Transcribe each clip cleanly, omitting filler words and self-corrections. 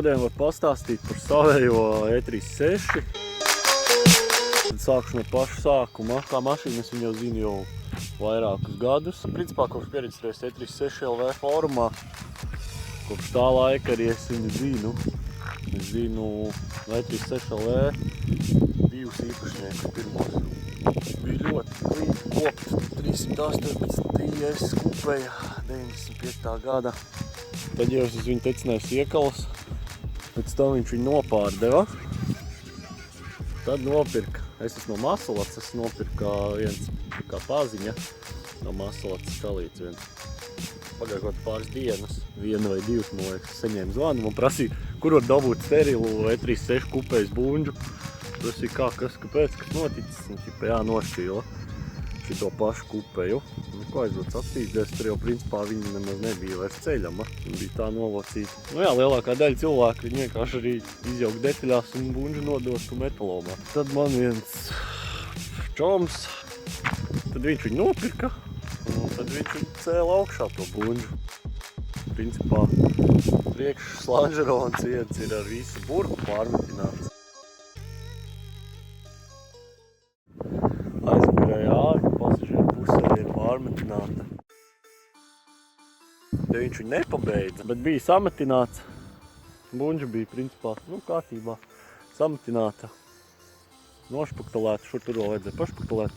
Šodien var pastāstīt par savējo E36. Tad sākšu no paša sākuma. Kā mašīna es viņu jau zinu jau vairākus gadus. Principā, kopš pieredzēs E36 LV fórumā, kopš tā laika arī es viņu zinu. Es zinu E36 LV divus īpašniekus pirmos. Bija ļoti līdzi kopts 318 IS kupēja 95. gada. Tad jau es uz viņu tecinājis iekals, pēc tam viņš viņu nopārdeva. Tad nopirka. Es esmu no Masalats, es nopirka viens kā paziņa no Masalats kalīts viens. Pagāja kaut pāris dienas, viena vai divas, man liekas, saņēma zvanu. Man prasīja, kur var dabūt sterilu E36 kupējas buņģu. Prasīja, kas, kāpēc, kas noticis. Un ķipa jānošķīla šito pašu kupēju. Ko aizdots attīsties, tur jau principā viņi nemaz nebija vairs ceļama. Viņi bija tā novocīta. Nu jā, lielākā daļa cilvēku viņi vienkārši arī izjauka detaļās un buņģu nodotu metalomā. Tad man viens čoms, tad viņš viņu nopirka. Un tad viņš viņu cēla augšā to buņģu. Principā priekš slanžerons viens ir ar visu burbu pārmetināts. Aizmugurējā ārka pasažieru pusē ir pārmetināta. Te viņš viņu nepabeidza, bet bija sametināts. Buņģa bija principā, kārtībā sametināta. Nošpaktalēta, šur tur vēl vajadzēja pašpaktalēt.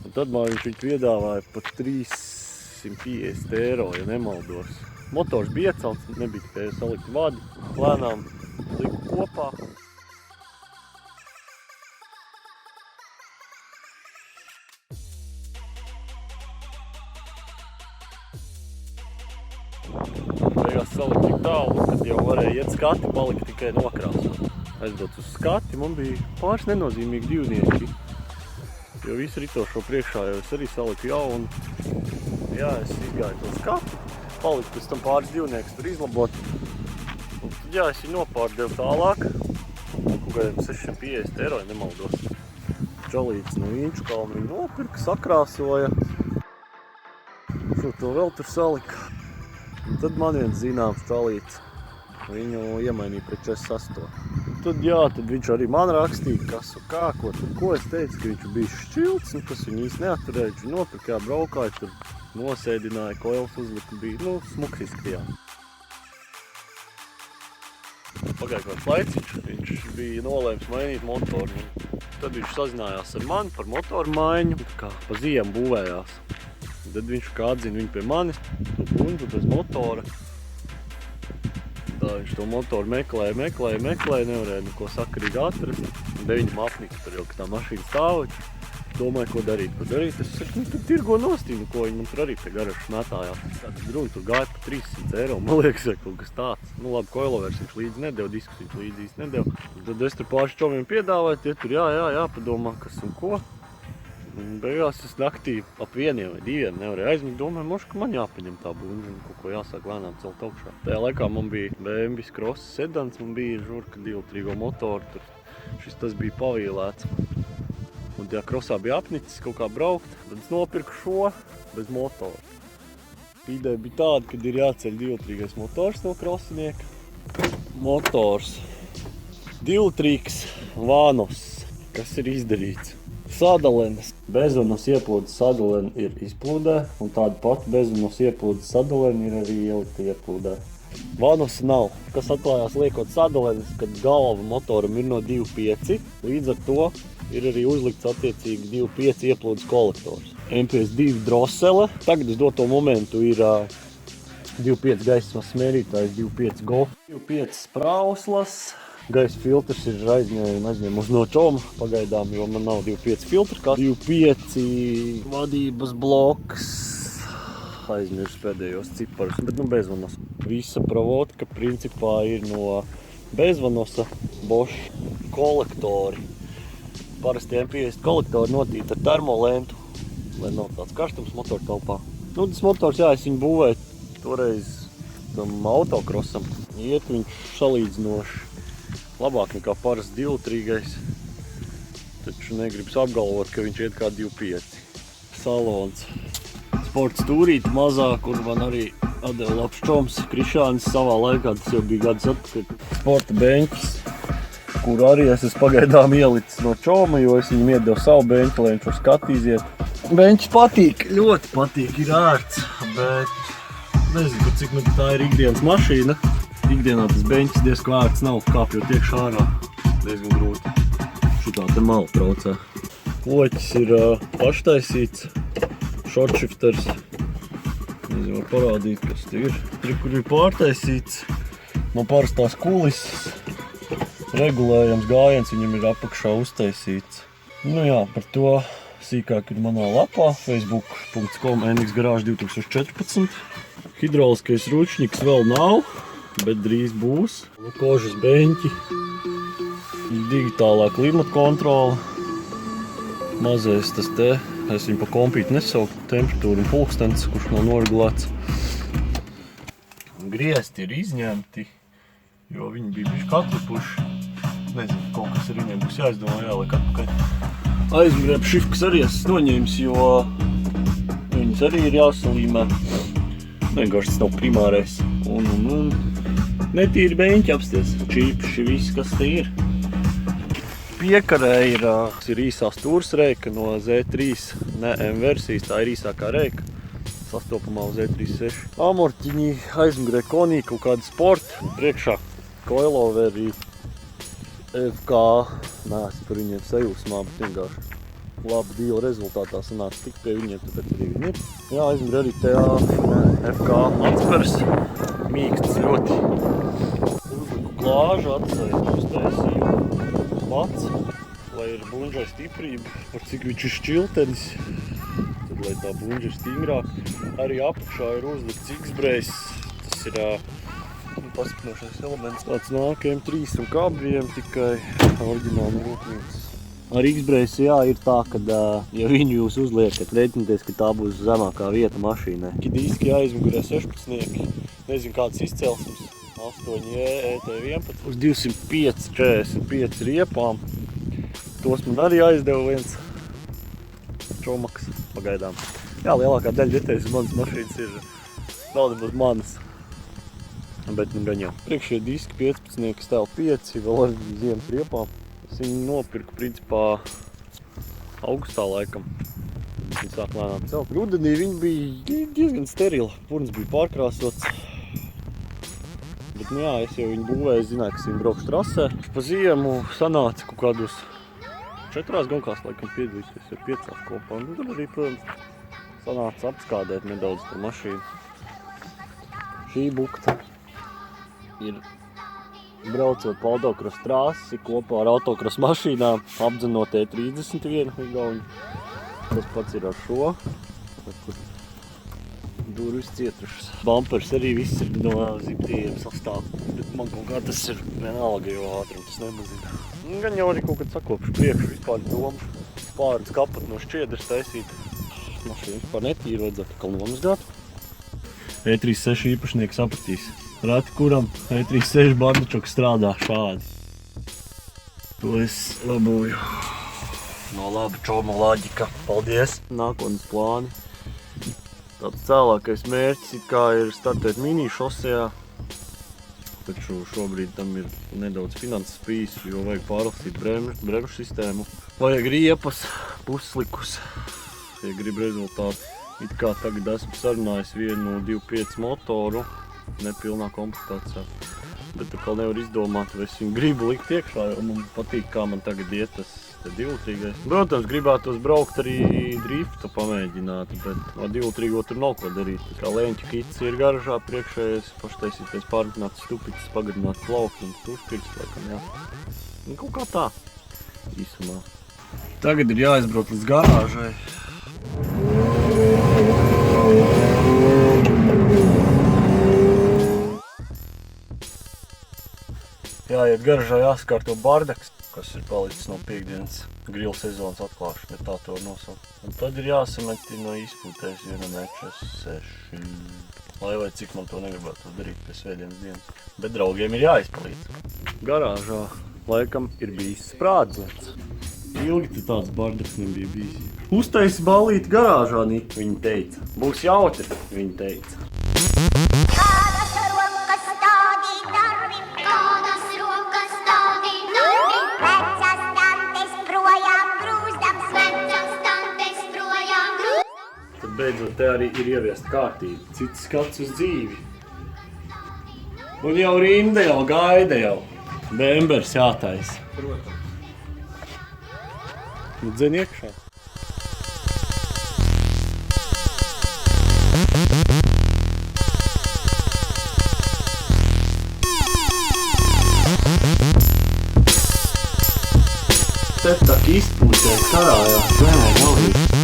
Un tad man viņš viņu piedāvāja pat 350 eiro, ja nemaldos. Motors bija iecelts, nebija tikai salikt vadi. Lēnām liku kopā. Beigās salikt tik tālu, kad jau varēja iet skati, palika tikai nokrāsot. Aizbrauc uz skati, man bija pāris nenozīmīgi divnieki. Jo visu ritošo priekšā jau es arī saliku jaunu. Jā, es izgāju to skatu, paliku pēc tam pāris divniekus tur izlabot. Un tad jā, es viņu nopārdevu tālāk. Kaut kādiem 650 eiro, ja nemaldos. Čalīts no Inču kalnu viņu nopirka, sakrāsoja. Šo to vēl tur salika. Un tad man viens zināms čalīts, viņu iemainīja pret 48. Tad viņš arī man rakstīja, kas un kā, ko es teicu, ka viņš bija šķilts, un kas viņu īsti neatturēja. Viņš nopirka, braukāja, tur nosēdināja, koils uzlika, bija, smuks izskatījās. Pagāja kāds laiciņš, viņš bija nolēms mainīt motoru. Tad viņš sazinājās ar mani par motoru maiņu, kā pa ziemu būvējās. Tad viņš kā atzina viņu pie mani, to buņģu bez motora. Tā viņš to motoru meklēja, nevarēja neko sakarīgi atrast. Un viņam apnika tur jau, ka tā mašīna stāv. Domāju, ko darīt. Es saku, tad tirgo nostīnu, ko viņi man tur arī pie garažas metājās. Tātad druni tur gāja pa 300 eiro, man liekas, vai kaut kas tāds. Labi, koilovers viņš līdzi nedeva, diskus viņš līdzi īsti nedeva. Tad es tur pāris čomiem piedāvāju, tie tur jāpadomā, kas un ko. Un beigās es naktī ap 1 vai 2 nevarēju aizmigt, domāju, moši, ka man jāpaņem tā buņģa un kaut ko jāsāk lēnām celt augšā. Tajā laikā man bija BMW Cross sedans, man bija žurka 2-litrīgo motoru, tur tas bija pavīlēts. Un tajā Crossā bija apnicis kaut kā braukt, tad es nopirku šo bez motoru. Ideja bija tāda, kad ir jāceļ 2-litrīgais motors no Crossinieka. Motors 2-litrīgs Vanos, kas ir izdarīts. Sadalenes. Bezvanos ieplūdes sadalene ir izplūdē, un tāda pati bezvanos ieplūdes sadalene ir arī ielikta ieplūdē. Vanos nav, kas atklājās liekot sadalenes, kad galva motoram ir no 2.5, līdz ar to ir arī uzlikts attiecīgi 2.5 ieplūdes kolektors. MPS2 drosele, tagad uz doto momentu ir 2.5 gaismas mērītājs, 2.5 golf, 2.5 sprauslas. Gaisa filtrs ir aizņēmus no čoma pagaidām, jo man nav 2.5 filtri, kā 2.5 vadības bloks. Aizmirsu pēdējos ciparus, bet bezvanos. Visa provodka principā ir no bezvanosa Bosch kolektori. Parasti M50 kolektori notīta ar termolentu, lai nav tāds karstums motoru telpā. Tas motors, es viņu būvēju toreiz tam autokrosam. Iet viņš salīdzinoši labāk nekā parasts 2-litrīgais, taču negribas apgalvot, ka viņš iet kā 2.5. Salons. Sports stūrīti mazā, kur man arī Atdeva labs čoms, Krišānis savā laikā, tas jau bija gadus atpakaļ. Sporta beņķis, kuru arī es esmu pagaidām ielicis no čoma, jo es viņam iedevu savu beņķi, lai viņš var skatīziet. Beņķis patīk, ļoti patīk, ir ērts, bet nezinu, cik man tā ir ikdienas mašīna. Ikdienā tas beņķis diezko ērts nav, kāpjot iekšā ārā, diezgan grūti. Šitā te mala traucē. Loķis ir paštaisīts, shortshifters. Nezinu, var parādīt, kas te ir. Tur ir pārtaisīts no parastās kulises. Regulējams gājiens viņam ir apakšā uztaisīts. Nu jā, par to sīkāk ir manā lapā facebook.com NXgarage 2014. Hidrauliskais ručņiks vēl nav, bet drīz būs. Kožas beņķi, digitālā klimata kontrola. Mazais tas te, es viņu pa kompīti nesauku, temperatūru un pulkstens, kurš nav noregulēts. Griezti ir izņemti, jo viņi bija bišķi katlipuši. Nezinu, kaut kas ar viņiem būs jāizdomā, jāliek atpakaļ. Aizmugurē šifkas arī esmu noņēmis, jo viņas arī ir jāsalīmē. Vienkārši tas nav primārais. Un netīri beņķi apsties, čīpši, viss, kas te ir. Piekarē ir īsā stūrsreika no Z3, ne M versijas, tā ir īsākā reika, sastopamā uz Z36. Amortiņi, aizmugurē konī, kaut kāda sporta, priekšā coiloveri, FK, neesmu par viņiem sajūsmā, bet vienkārši labu dīlu rezultātā sanāca tik pie viņiem, tāpēc arī viņi ir. Jā, aizmugurē arī tajā FK atspers, mīkstas ļoti. Uzliku klāžu atsēju, uztaisīju pats, lai ir buņžai stiprība, par cik viņš ir šķiltenis, tad lai tā buņža ir stingrāk. Arī apakšā ir uzlikts X-brejs, tas ir pastiprinošais elements. Tāds nāk M3 un kabriem, tikai oriģināli rūpnīcas. Ar X-brejs, jā, ir tā, ka ja viņu jūs uzliekat, reiķināties, ka tā būs zemākā vieta mašīnai. Diski aizmugurē 16, nezinu kāds izcelsmes. 8E ET11 uz 205-45 riepām. Tos man arī aizdeva viens čomaks pagaidām. Jā, lielākā daļa vietējas manas mašīnas ir vēl nemaz manas. Bet nu gan jau. Priekšie diski 15 stāv 5, vēl ar ziemas riepām. Es viņu nopirku principā augustā laikam. Viņi sāk lēnām celt. Rudenī viņi bija diezgan sterili. Purns bija pārkrāsots. Bet, nu jā, es jau viņu būvēju, zināju, ka viņi braukšu trasē. Pa ziemu sanāca kaut kādos 4 gonkās, laikam piedalīties, jau 5 kopā. Un tur arī, protams, sanāca apskādēt nedaudz par mašīnu. Šī bukta ir braucot pa autokross trasi kopā ar autokross mašīnām, apdzenot E31 Igauņu. Tas pats ir ar šo. Durvis cietušas. Bumpers arī viss ir no ziptījiem sastāv, bet man kaut kā tas ir vienalga, jo ātrum tas nemazina. Gan jau arī kaut kad sakopšu priekšu, vispār domu. Spārns kapat no šķiedras taisīt. Mašīna vispār netīra, vajadzētu atkal nomazgāt. E36 īpašnieks sapratīs. Rati kuram E36 bandačoks strādā šādi. To es laboju. No laba čoma loģika. Paldies! Nākotnes plāni. Tāds cēlākais mērķis it kā ir startēt mini šosejā, taču šobrīd tam ir nedaudz finanses bijis, jo vajag pārlasīt bremžu sistēmu. Vajag riepas, puslikus, ja grib rezultātu. It kā tagad esmu sarunājis vienu 2.5 motoru, nepilnā komplektācijā, bet atkal nevar izdomāt, vai es viņu gribu likt iekšā, jo man patīk, kā man tagad iet tas divlitrīgais. Protams, gribētos braukt arī driftu pamēģināt, bet no divlitrīgo tur nav ko darīt. Kā leņķa kits ir garažā priekšējais, paštaisītais pārvitināts stupicis, pagarināts plauks un turšpirks, laikam, jā. Un kaut kā tā, īsumā. Tagad ir jāizbraukt līdz garāžai. Jāiet garažā, jāsakārto bardaks, kas ir palicis no piekdienas grilu sezonas atklāšana, ja tā to var nosaukt. Un tad ir jāsameti no izpūtēs vienam E46, lai vai cik man to negribētu darīt pie svētdienas dienas. Bet draugiem ir jāizpalīdz. Garāžā laikam ir bijis sprādziens. Ilgi te tāds bardaks nebija bijis. Uztaisi ballīti garāžā, Nika, viņa teica. Būs jautri, viņa teica. Kādas rokas tādi darbi, kādas rokas tādi darbi. Vecas tantes projām grūzdams, vecas tantes projām grūzdams. Tad beidzot te arī ir ieviest kārtība, cits skats uz dzīvi. Un jau rinda jau gaida jau. Bembers jātaisa. Protams. Nu, dzen iekšā. Te tā izpūtē karājās, nē, nav īsti.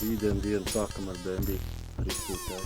Rītdien dienu sākam ar bembī, ar izpūtē.